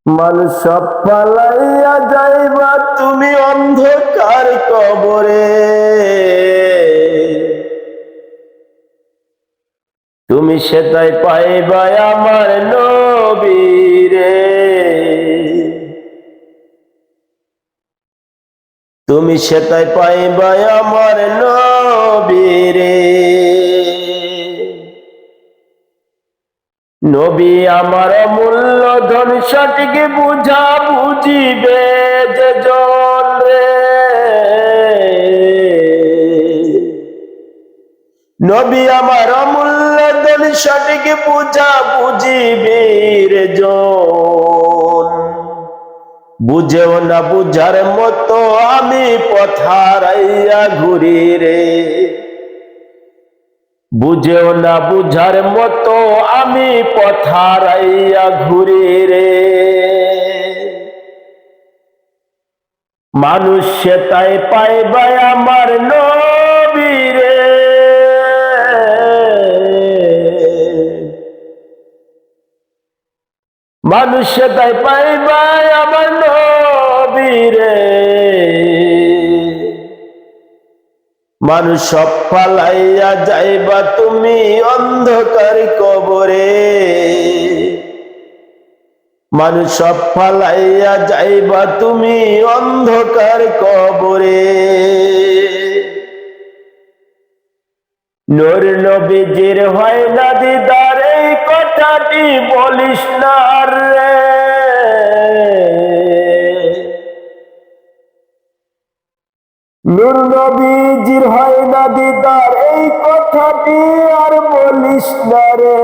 মানুষ সব পালাইয়া যাইবা তুমি অন্ধকার কবরে, তুমি সেটাই পাইবা আমার নবীরে, তুমি সেটাই পাইবা আমার নবীরে। নবী আমার অমূল্য ধন সঠিক বুঝা বুঝিবে যে জন রে, নবী আমার অমূল্য ধন সঠিক বুঝা বুঝিবে রে জন, বুঝেও না বুঝার মতো আমি পথ হারাইয়া ঘুরি রে, বুঝেও না বুঝার মতো আমি পথ হারাইয়া ঘুরি রে। মানুষ সেটাই পাইবা আমার নবীরে, মানুষ সেটাই পাইবা আমার নবীরে। মানুষ সব পালাইয়া যাইবা তুমি অন্ধকার কবরে, মানুষ সব পালাইয়া যাইবা তুমি অন্ধকার কবরে। নূর নবীজির হয় না দিদার এই কথাটি বলিস না রে, নূর নবীজির হয় না দিদার এই কথাটি আর বলিস না রে।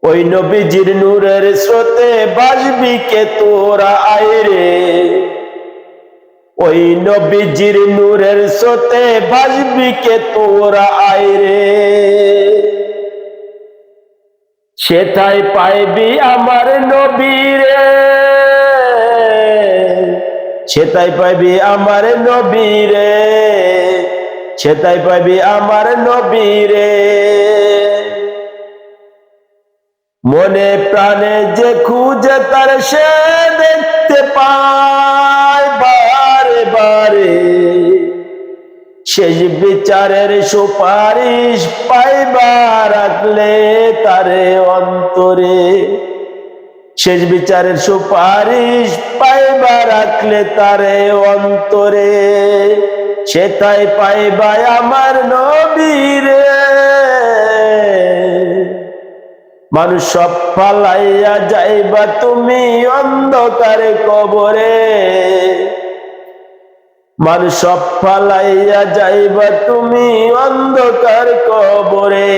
ওই নবীজির নূরের স্রোতে বাজবি কে তোরা আয় রে, ওই নবীজির নূরের স্রোতে বাজবি কে তোরা আয় রে। সেটাই পাইবি আমার নবীরে, সেটাই পাইবি আমার নবীরে, সেটাই পাইবি আমার নবীরে। মনে প্রাণে যে খুঁজে তার সে দেখতে পায় বারে বারে, শেষ বিচারের সুপারিশ পাইবা রাখলে তারে অন্তরে, শেষ বিচারের সুপারিশ পাইবা রাখলে তারে অন্তরে। সেটাই পাইবা আমার নবীরে, মানুষ সব পালাইয়া যাইবা তুমি অন্ধকার কবরে, মানুষ সব পালাইয়া যাইবা তুমি অন্ধকার কবরে।